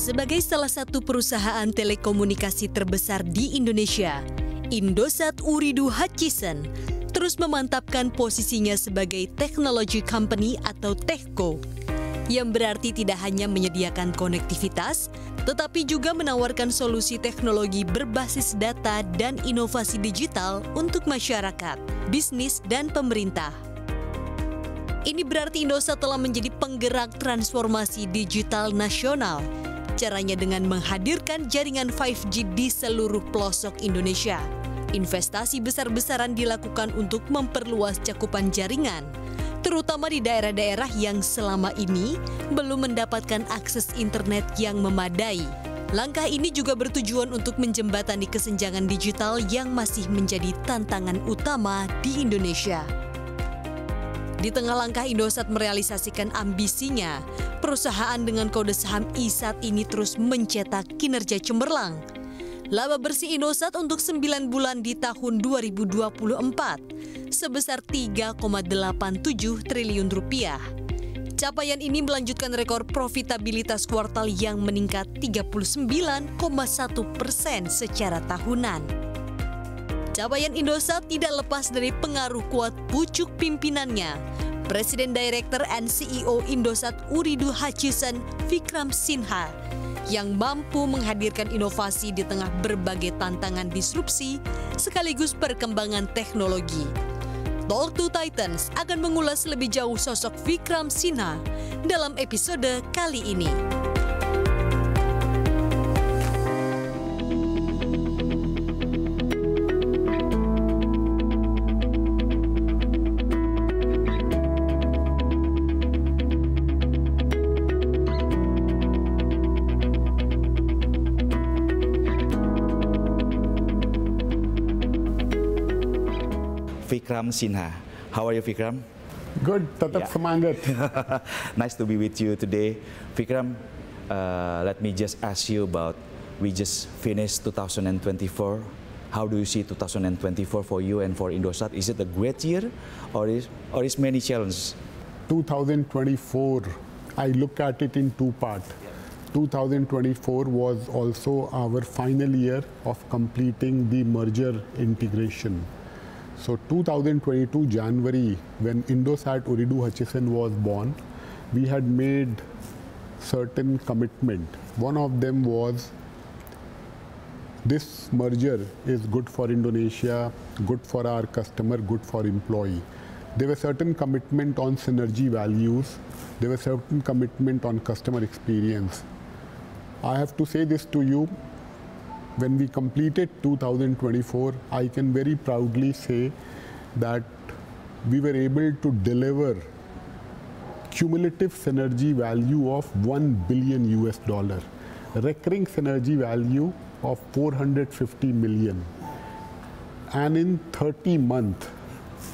Sebagai salah satu perusahaan telekomunikasi terbesar di Indonesia, Indosat Ooredoo Hutchison terus memantapkan posisinya sebagai technology company atau techco, yang berarti tidak hanya menyediakan konektivitas, tetapi juga menawarkan solusi teknologi berbasis data dan inovasi digital untuk masyarakat, bisnis, dan pemerintah. Ini berarti Indosat telah menjadi penggerak transformasi digital nasional. Caranya dengan menghadirkan jaringan 5G di seluruh pelosok Indonesia. Investasi besar-besaran dilakukan untuk memperluas cakupan jaringan, terutama di daerah-daerah yang selama ini belum mendapatkan akses internet yang memadai. Langkah ini juga bertujuan untuk menjembatani kesenjangan digital yang masih menjadi tantangan utama di Indonesia. Di tengah langkah Indosat merealisasikan ambisinya, perusahaan dengan kode saham ISAT ini terus mencetak kinerja cemerlang. Laba bersih Indosat untuk 9 bulan di tahun 2024 sebesar 3,87 triliun rupiah. Capaian ini melanjutkan rekor profitabilitas kuartal yang meningkat 39,1% secara tahunan. Capaian Indosat tidak lepas dari pengaruh kuat pucuk pimpinannya, Presiden Director and CEO Indosat Ooredoo Hutchison, Vikram Sinha, yang mampu menghadirkan inovasi di tengah berbagai tantangan disrupsi sekaligus perkembangan teknologi. Talk to Titans akan mengulas lebih jauh sosok Vikram Sinha dalam episode kali ini. Vikram Sinha. How are you, Vikram? Good, tetap semangat. Nice to be with you today. Vikram, let me just ask you about, we just finished 2024. How do you see 2024 for you and for Indosat? Is it a great year or is many challenges? 2024, I look at it in two parts. 2024 was also our final year of completing the merger integration. So 2022 January, when Indosat Ooredoo Hutchison was born, we had made certain commitment. One of them was this merger is good for Indonesia, good for our customer, good for employee. There were certain commitment on synergy values. There were certain commitment on customer experience. I have to say this to you. When we completed 2024, I can very proudly say that we were able to deliver cumulative synergy value of $1 billion, recurring synergy value of 450 million. And in 30 months,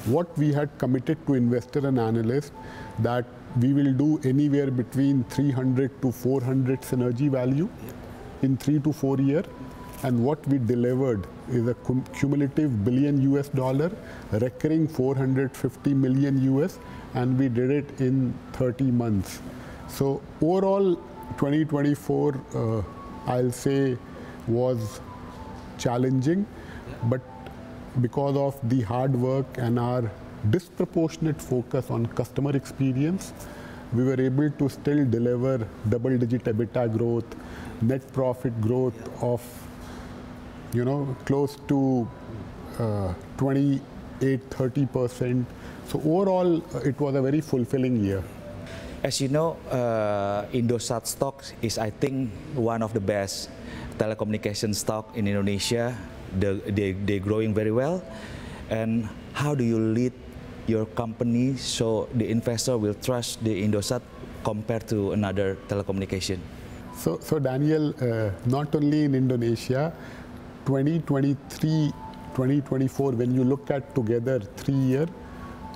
what we had committed to investor and analysts that we will do anywhere between 300 to 400 synergy value in 3 to 4 years. And what we delivered is a cumulative $1 billion, recurring 450 million US, and we did it in 30 months. So overall, 2024, I'll say, was challenging, but because of the hard work and our disproportionate focus on customer experience, we were able to still deliver double-digit EBITDA growth, net profit growth of close to 28–30%. So overall, it was a very fulfilling year. As you know, Indosat stock is, I think, one of the best telecommunication stock in Indonesia. They're growing very well. And how do you lead your company so the investor will trust the Indosat compared to another telecommunication? So Daniel, not only in Indonesia, 2023, 2024, when you look at together 3 years,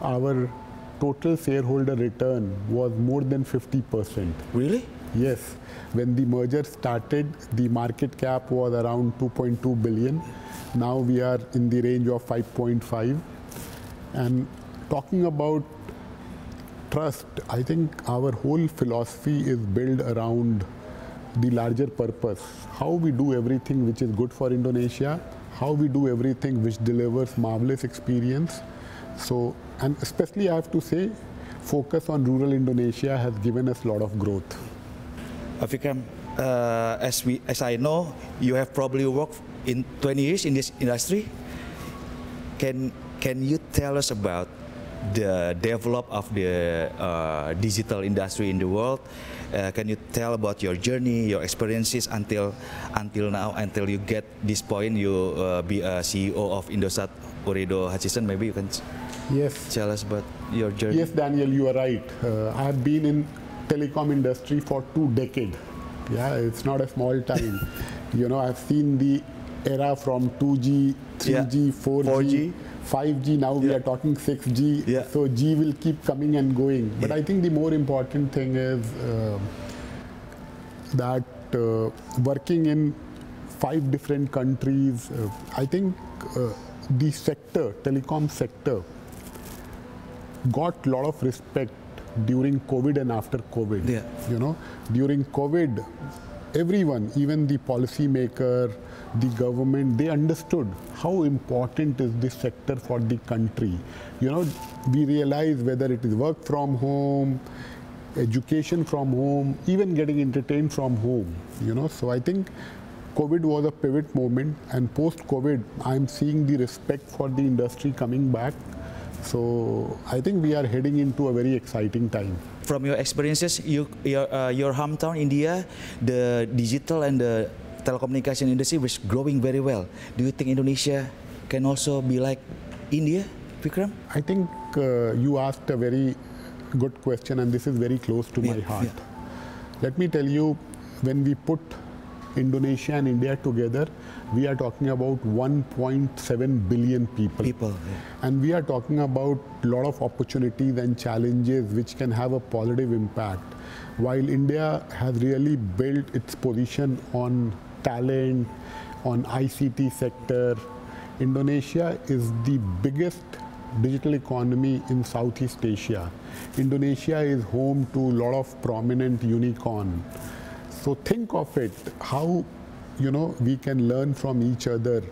our total shareholder return was more than 50%. Really? Yes. When the merger started, the market cap was around 2.2 billion. Now we are in the range of 5.5. And talking about trust, I think our whole philosophy is built around the larger purpose, how we do everything which is good for Indonesia, how we do everything which delivers marvelous experience. So, and especially I have to say, focus on rural Indonesia has given us a lot of growth. Vikram, as I know, you have probably worked in 20 years in this industry. Can you tell us about the develop of the digital industry in the world? Can you tell about your journey, your experiences until now, until you get this point, you be a CEO of Indosat Ooredoo Hutchison? Maybe you can tell us about your journey. Yes, Daniel, you are right. I have been in telecom industry for 2 decades. Yeah, it's not a small time. You know, I've seen the era from 2G, 3G, 4G. 5G, now we are talking 6G, so G will keep coming and going. But I think the more important thing is that working in 5 different countries, I think the sector, telecom sector, got a lot of respect during COVID and after COVID. You know, during COVID, everyone, even the policymaker, the government, they understood how important is this sector for the country. You know, we realize whether it is work from home, education from home, even getting entertained from home, you know. So I think COVID was a pivot moment, and post-COVID, I'm seeing the respect for the industry coming back. So I think we are heading into a very exciting time. From your experiences, your hometown, India, the digital and the telecommunication industry was growing very well. Do you think Indonesia can also be like India, Vikram? I think you asked a very good question, and this is very close to my heart. Let me tell you, when we put Indonesia and India together, we are talking about 1.7 billion people. And we are talking about a lot of opportunities and challenges which can have a positive impact. While India has really built its position on talent, on ICT sector, Indonesia is the biggest digital economy in Southeast Asia. Indonesia is home to a lot of prominent unicorns. So think of it, how, you know, we can learn from each other.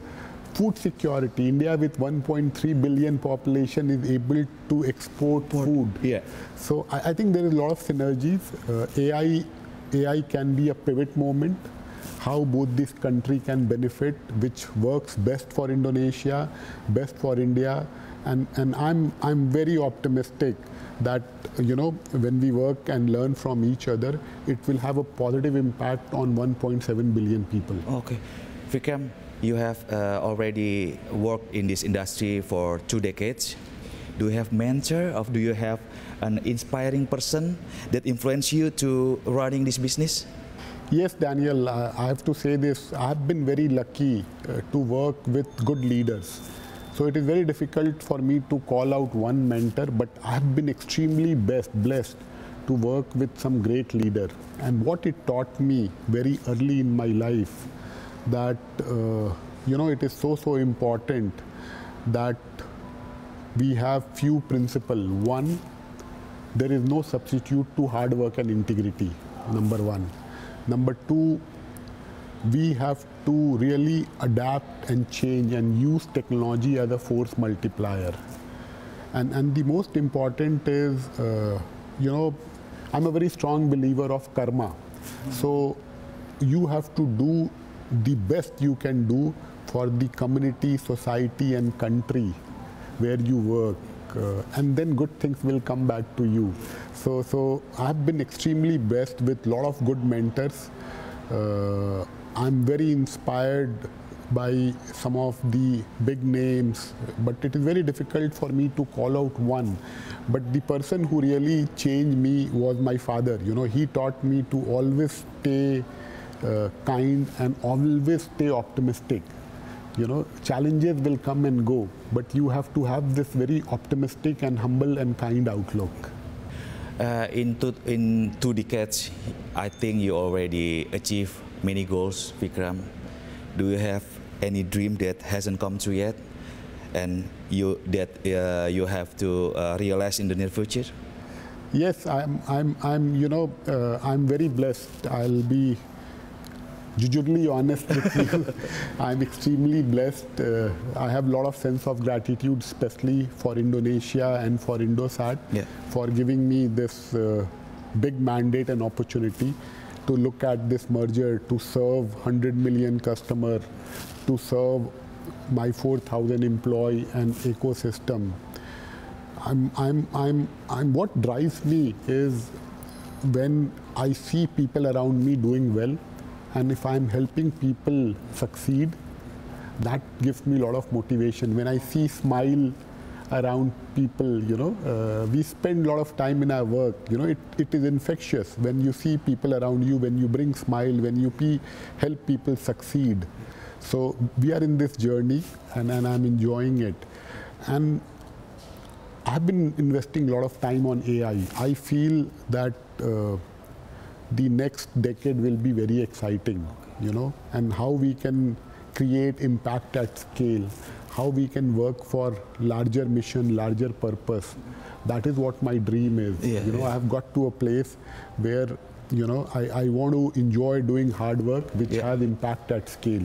Food security, India with 1.3 billion population is able to export food. So I think there is a lot of synergies. AI can be a pivot moment, how both this country can benefit, which works best for Indonesia, best for India. And I'm very optimistic that, you know, when we work and learn from each other, it will have a positive impact on 1.7 billion people. Okay. Vikram, you have already worked in this industry for 2 decades. Do you have mentor, or do you have an inspiring person that influenced you to running this business? Yes, Daniel, I have to say this. I have been very lucky to work with good leaders. So it is very difficult for me to call out one mentor, but I have been extremely blessed to work with some great leader. And what it taught me very early in my life, that you know, it is so important that we have few principles. One, there is no substitute to hard work and integrity, number one. Number two, we have to really adapt and change and use technology as a force multiplier. And the most important is, you know, I'm a very strong believer of karma. So you have to do the best you can do for the community, society and country where you work. And then good things will come back to you. So I've been extremely blessed with a lot of good mentors. I'm very inspired by some of the big names, but it is very difficult for me to call out one. But the person who really changed me was my father. You know, he taught me to always stay kind and always stay optimistic. You know, challenges will come and go, but you have to have this very optimistic and humble and kind outlook. In 2 decades, I think you already achieved many goals, Vikram. Do you have any dream that hasn't come true yet, and you have to realize in the near future? Yes, I'm you know, I'm very blessed. I'll be judicially honest with you. I'm extremely blessed. I have a lot of sense of gratitude, especially for Indonesia and for Indosat, for giving me this big mandate and opportunity to look at this merger, to serve 100 million customers, to serve my 4,000 employee and ecosystem. What drives me is when I see people around me doing well, and if I'm helping people succeed, that gives me a lot of motivation. When I see smile around people, you know, we spend a lot of time in our work, you know, it is infectious. When you see people around you, when you bring smile, when you help people succeed. So we are in this journey, and I'm enjoying it. And I've been investing a lot of time on AI. I feel that the next decade will be very exciting, you know, and how we can create impact at scale, how we can work for larger mission, larger purpose. That is what my dream is. You know, I have got to a place where, you know, I want to enjoy doing hard work which has impact at scale.